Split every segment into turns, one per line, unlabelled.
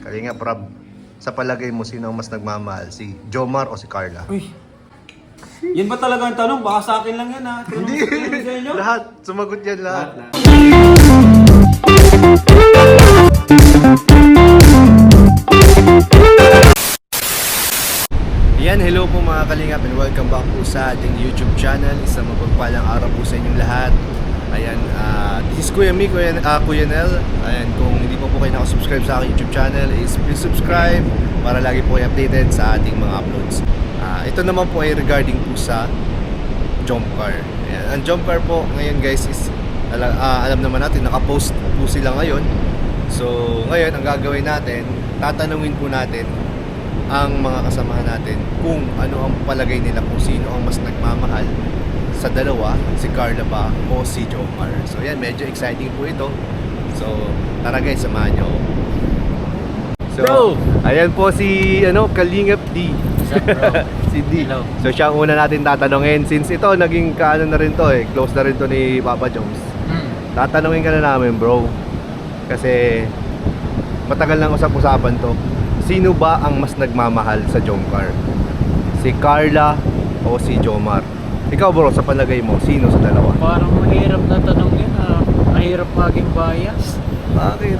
Kalinga Prab, sa palagay mo, sino ang mas nagmamahal? Si Jomar o si Carla?
Uy. Yan ba talaga ang tanong? Baka sa akin lang yan ha.
Hindi! Lahat! Sumagot yan lahat. Yan, hello po mga kalingap and welcome back po sa ating YouTube channel. Isang mapagpalang araw po sa inyong lahat. Ayan, this is Kuya Mi, Kuya Nel. Ayan, kung hindi po kayo nakasubscribe sa aking YouTube channel, is please subscribe para lagi po kayo updated sa ating mga uploads. Ito naman po ay regarding po sa Jomcar. Ayan, ang Jomcar po ngayon guys is, alam naman natin, nakapost po sila ngayon. So, ngayon, ang gagawin natin, tatanungin po natin ang mga kasamahan natin kung ano ang palagay nila kung sino ang mas nagmamahal sa dalawa, si Carla ba o si Jomar. So yan, medyo exciting po ito. So tara guys, samahan nyo. So, bro! Ayan po si Kalingap D.
What's up, bro?
Si D.
Hello.
So siya ang una natin tatanungin. Since ito, naging kaano na rin to close na rin to ni Papa Joms. Tatanungin ka na namin, bro. Kasi matagal nang usap-usapan to. Sino ba ang mas nagmamahal sa Jomcar? Si Carla o si Jomar? Ikaw bro, sa palagay mo, sino sa dalawa?
Parang mahirap na tanong yun. Mahirap maging bias.
Bakit?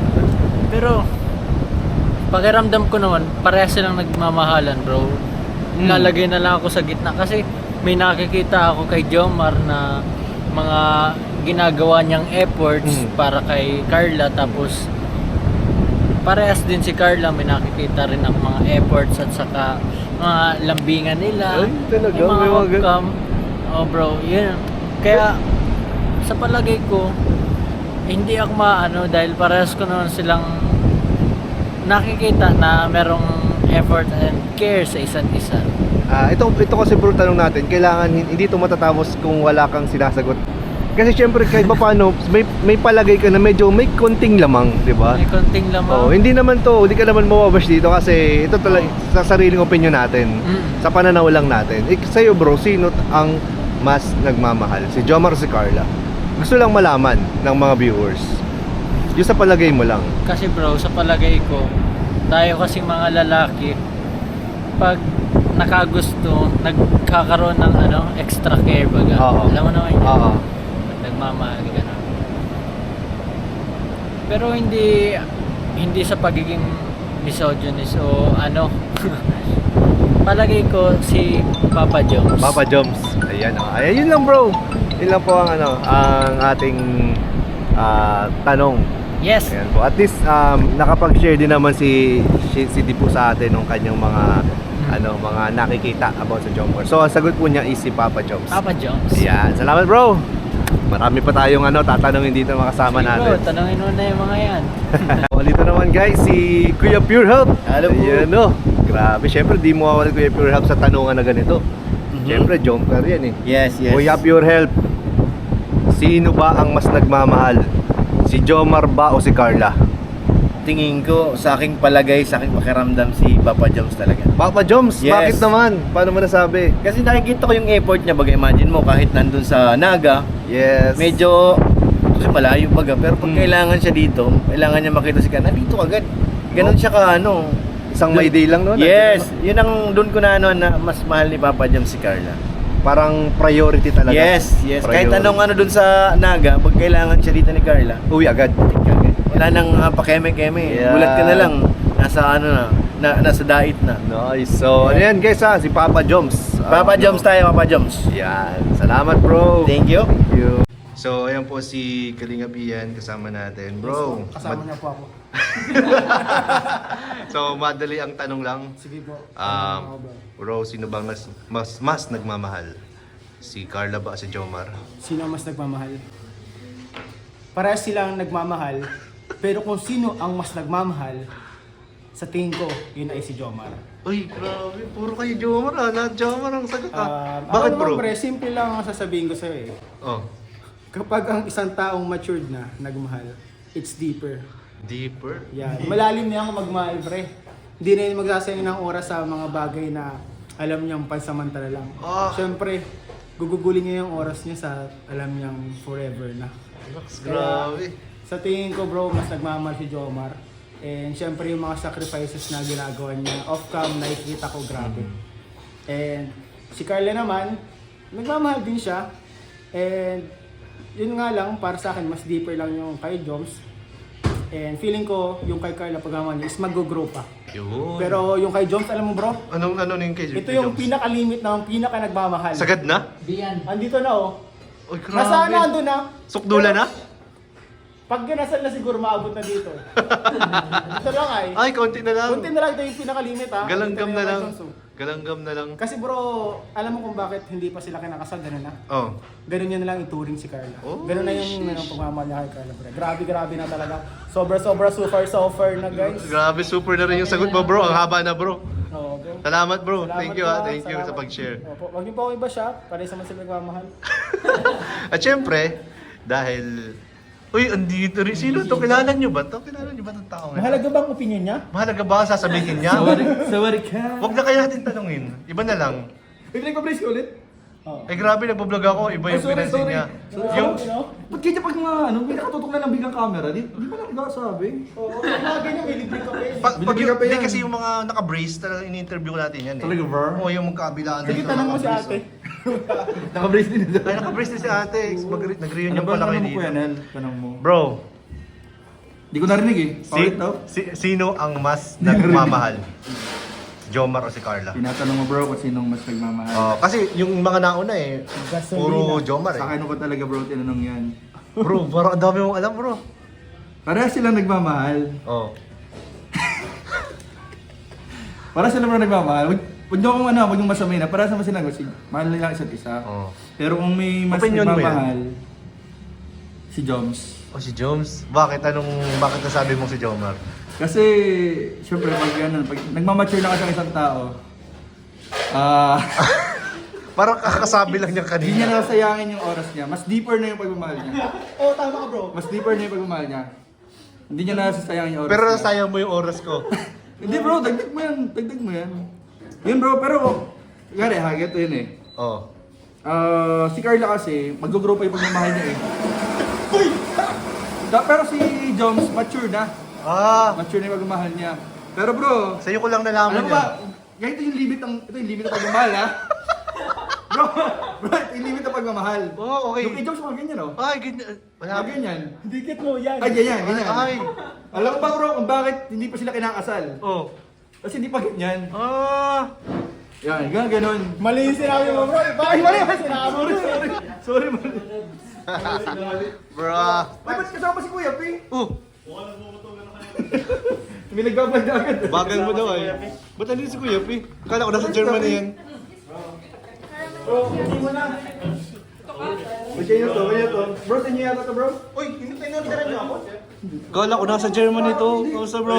Pero, pakiramdam ko naman, parehas silang nagmamahalan, bro. Lalagay na lang ako sa gitna kasi may nakikita ako kay Jomar na mga ginagawa niyang efforts para kay Carla, tapos parehas din si Carla, may nakikita rin ang mga efforts at saka mga lambingan nila.
Ay, talaga?
Yung mga
May mga
outcome. Oh bro, yun. Kaya sa palagay ko, hindi ako maano dahil parehas ko naman silang nakikita na merong effort and care sa isa't isa.
Ito kasi bro, tanong natin, kailangan hindi ito matatapos kung wala kang sinasagot. Kasi syempre kahit pa paano, may palagay ka na medyo may konting lamang, di ba?
May konting lamang.
Oh, hindi ka naman mawabash dito kasi ito talaga sa sariling opinion natin. Sa pananaw lang natin. Sa'yo bro, sino ang mas nagmamahal? Si Jomar o si Carla? Gusto lang malaman ng mga viewers. Yung sa palagay mo lang.
Kasi bro, sa palagay ko, tayo kasing mga lalaki, pag nakagusto, nagkakaroon ng extra care baga.
Oo.
Alam mo naman yun.
Oo.
Nagmamahal ka na. Pero hindi sa pagiging misogynist o palagay ko si Papa Joms.
Papa Joms. Ayan. Ayun lang bro. Yun lang po ang ang ating tanong.
Yes.
Ayan po. At least nakapag-share din naman si Dipo sa atin ng kanyang mga mga nakikita about sa Jomcar. So ang sagot po niya is si Papa Joms.
Papa Joms.
Ayan. Salamat bro. Marami pa tayong tatanungin dito mga kasama
Sige,
natin.
bro, tanongin mo na yung mga yan.
Dito naman guys, si Kuya Pure Help.
Hello po.
Ayan grabe, syempre di mo mawala Kuya Pure Help sa tanungan na ganito. Syempre, Jomcar yan
Yes, yes.
Kuya Pure Help, sino ba ang mas nagmamahal? Si Jomar ba o si Carla?
Tingin ko, sa aking palagay, sa aking pakiramdam, si Papa Joms talaga.
Papa Joms,
Yes.
bakit naman? Paano mo nasabi?
Kasi nakikita ko yung effort niya, baga imagine mo, kahit nandun sa Naga,
Yes.
medyo, kasi malayo baga, pero pag kailangan siya dito, kailangan niya makita si Carla, dito agad. Ganon siya ka,
Isang may day lang noon.
Yes, yun ang doon ko na na mas mahal ni Papa Joms si Carla.
Parang priority talaga.
Yes, yes. Kahit
Priority.
anong doon sa Naga, pag kailangan siya dito ni Carla,
Uwi agad.
wala nang pakeme-keme.
Yeah.
Gulat ka na lang. Nasa nasa dait na.
Nice. So, yan guys si Papa Joms.
Papa Joms tayo, Papa Joms.
Yan. Salamat bro.
Thank you.
Thank you. So, ayan po si Kalingap Ian kasama natin. Bro.
Kasama niya po ako.
So, madali ang tanong lang.
Sige po.
Bro, sino ba mas nagmamahal? Si Carla ba o si Jomar?
Sino ang mas nagmamahal? Parehas silang nagmamahal, pero kung sino ang mas nagmamahal, sa tingin ko, yun ay si Jomar.
Uy, grabe. Puro kayo Jomar Lahat Jomar ang sagot
Bakit
Bakit bro?
Pre, simple lang ang sasabihin ko sa'yo
Oh,
Kapag ang isang taong matured na, nagmahal, it's deeper.
deeper?
Yeah. Malalim na yung magmahal, pre. Hindi na yun magsasayang ng oras sa mga bagay na alam niyang pansamantala lang. Siyempre, gugugulin niya yung oras niya sa alam niyang forever na.
Grabe.
Sa tingin ko bro, mas nagmamahal si Jomar. And syempre yung mga sacrifices na ginagawa niya off-cam, nakikita ko grabe. And si Carla naman, nagmamahal din siya. And yun nga lang, para sa akin, mas deeper lang yung kay Joms. And feeling ko, yung kay Carla pagmamahal niya is mag-grow pa.
Yun.
Pero yung kay Joms, alam mo bro,
Anong yung kay
ito yung pinaka-limit na, pinaka-nagmamahal.
Sagad na?
Bian.
Andito na oh.
Uy, grabe.
Nasa ano, ando na.
Sukdula na?
Pag ginasal na siguro, maabot na dito. Ito lang ay.
Ay, konti na lang.
Kunti na lang, ito yung pinaka-limit ha.
Galanggam
Ito
na
yung
lang.
Joms, oh.
Galanggam na lang.
Kasi bro, alam mo kung bakit hindi pa sila kinakasal, gano'n na.
Oh.
Ganun yun na lang ituring si Carla.
Oh,
Ganun na yung pagmamahal niya kay Carla. Bro. Grabe na talaga. Sobra, so far na guys.
Grabe, super na rin yung sagot mo, bro. Ang haba na, bro.
Oo, bro.
Salamat, bro.
Salamat,
Thank you,
bro.
Thank you sa
Salamat.
pag-share.
Opo. Huwag niyo po ako iba siya. Pares naman sila nagmamahal.
At syempre, dahil... Uy, andito rin. Sino to? Kilala nyo ba to? Kilala nyo ba itong tao ngayon?
Mahalaga ba ang opinion niya?
Mahalaga ba sasabihin niya?
Sorry ka.
Huwag na kaya natin tanungin. Iba na lang.
Bibili ko brace ulit? Oo.
Eh grabe, nagbablog ako. Iba yung pinansin niya. Yung...
Ba't kaya pag mga ano, may nakatutok na lang biglang camera, di ba lang nagsasabi?
Oo, mga ganyan, may libre ka pa yun.
Pag
Binibigyan
yung,
pa
hindi
yan.
kasi yung mga naka-brace, talagang ini-interview natin yan eh.
Talaga ba?
Oo, yung magkabilaan.
Sige,
dito,
tanong mo si
naka-brace,
ate.
Naka-brace din ito.
oh. Ay, naka-brace din si ate. Nag-reunion
Ano ba
pala kayo
tanong mo, Kuya
dito.
Nel? Tanong mo.
Bro,
Di ko narinig eh. Paulit daw.
sino ang mas nagmamahal? Jomar o si Carla?
Tinatanong mo bro kung sinong mas nagmamahal.
Oh, kasi yung mga nauna eh,
Gasolina.
puro Jomar
Sa
eh.
akin ko talaga bro, tinanong yan.
Bro, parang ang dami mong alam bro.
Parehas silang nagmamahal.
Oh.
Para sila bro nagmamahal. Huwag niyo akong huwag niyong masamay na. Parehas naman silang mahal nila isa't isa.
Oh.
Pero kung may mas
Opinion mo yan?
nagmamahal, si Joms.
Oh, si Joms. Bakit nasabi mong si Jomar?
Kasi, syempre, pag nagmamature na kasi ang isang tao,
Parang kakasabi lang niya
hindi niya
kanina.
nasayangin yung oras niya. Mas deeper na yung pagmamahal niya.
Oo, tama ka bro.
Mas deeper na yung pagmamahal niya. Hindi niya nasasayangin yung oras
Pero
niya.
nasayang mo yung oras ko.
Hindi bro, dagdag mo yan. Dagdag mo yan. Yun bro, pero, gari ha, ito yun eh.
Oh.
Si Carla kasi, mag-grow pa yung pagmamahal niya eh. Pero si Joms, mature na.
Ah,
Mature na yung pagmamahal niya. Pero bro,
sa'yo ko lang nalaman
alam mo ba, ganito yung limit ng pagmamahal ha? Bro, ito yung limit ng pagmamahal.
Oh, okay.
Yung kay Joms, mga ganyan oh.
Ay, ganyan.
Mga ganyan.
Dikit mo yan.
Ay, ganyan, ganyan.
Ay.
Alam mo ba bro, kung bakit hindi pa sila kinakasal?
Oh.
Kasi hindi pa ganyan.
Ah.
Yan, ganun.
Mali yung sinabi mo bro. Bakit mali yung sinabi mo?
Sorry, mali.
Bro.
Ay, ba't kasama si Kuya P?
Oh,
May nagbablog na agad.
bagal mo daw ay. Ba't nandito si Kuya P? Kala ko nasa Germany yan.
Bro, hindi mo na. Ba't kayo to? Kaya to? Bro, sa inyo yata to bro?
Uy, hindi tayo nabitara niyo ako.
Kala ko nasa Germany to. Kamusta bro?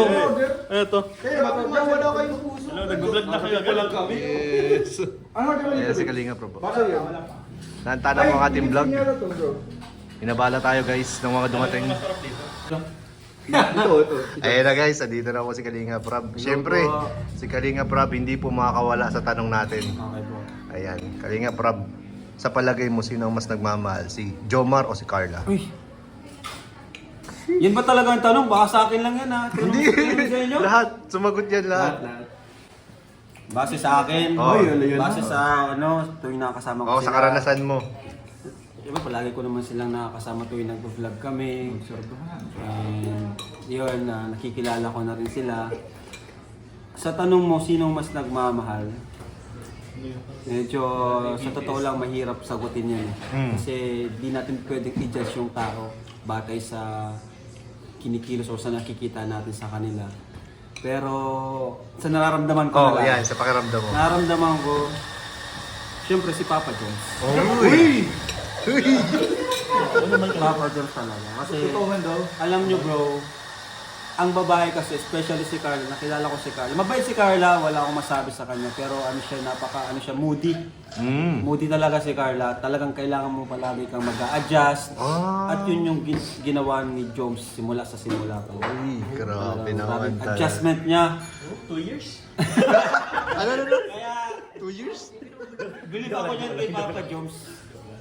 Eto.
Kaya baka wala kayong puso.
Nag-vlog na kayo lang kami.
Yes.
Ano ka naman
Ayan
ito?
si Kalinga bro.
Baka yun.
Nantana mo ang ating vlog.
Ay, yata to bro.
Inabala tayo guys ng mga dumating.
Ito.
Ayan na guys, andito na po si Kalinga Prab. Siyempre, si Kalinga Prab hindi po makakawala sa tanong natin.
Okay bro.
Ayan, Kalinga Prab, sa palagay mo sino ang mas nagmamahal? Si Jomar o si Carla?
Uy. Yan ba talaga ang tanong? Baka sa akin lang yan ha. Tanong ko sa inyo.
Lahat, sumagot yan lahat.
Base sa akin.
Oh.
Base sa tuwing nakakasama ko
Oo, sa karanasan mo.
Diba, palagi ko naman silang nakakasama tuwing nag-vlog kami. And yun, nakikilala ko na rin sila. Sa tanong mo, sinong mas nagmamahal? Medyo, sa totoo lang, mahirap sagutin yan. Kasi di natin pwedeng i-judge yung tao batay sa kinikilos o sa nakikita natin sa kanila. Pero sa nararamdaman ko
Oh,
na lang,
yan, sa pakiramdam mo.
nararamdaman ko, syempre si Papa Jones.
Uy!
Papa Jones talaga. Kasi
Tutuhan daw.
alam nyo bro, ang babae kasi, especially si Carla, nakilala ko si Carla. Mabait si Carla, wala akong masabi sa kanya. Pero ano siya, moody. Moody talaga si Carla. Talagang kailangan mo palagi kang mag-a-adjust. At yun yung ginawa ni Jones simula sa simula pa.
Uy, grabe naman talaga.
Adjustment niya.
Ano? 2 years?
Bilib ako niyan kay Papa Jones.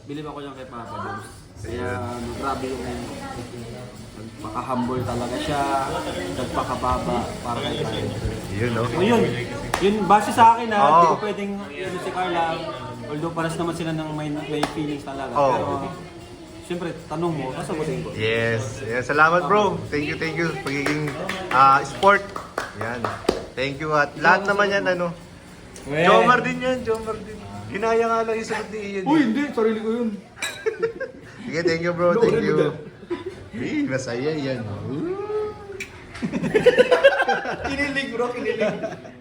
Bilib ako niyan kay Papa Jones. Kaya grabe yung nagpaka-humble talaga siya, nagpakababa para kay Carla.
Yun, no?
So yun base sa akin
Oo.
hindi ko pwedeng si Carla, although paras naman sila ng may feelings talaga.
Oo.
Pero siyempre, tanong mo, sasagutin ko.
Yes. Yes. Salamat, bro. Thank you. Pagiging sport. Yan. Thank you. At lahat naman yan, ano. Jomar din yan. Ginaya nga lang yung sagot ni Ian.
Uy, hindi. Sarili ko yun.
Sige, thank you, bro. Thank you. Masaya yan.
Kinilig bro, kinilig.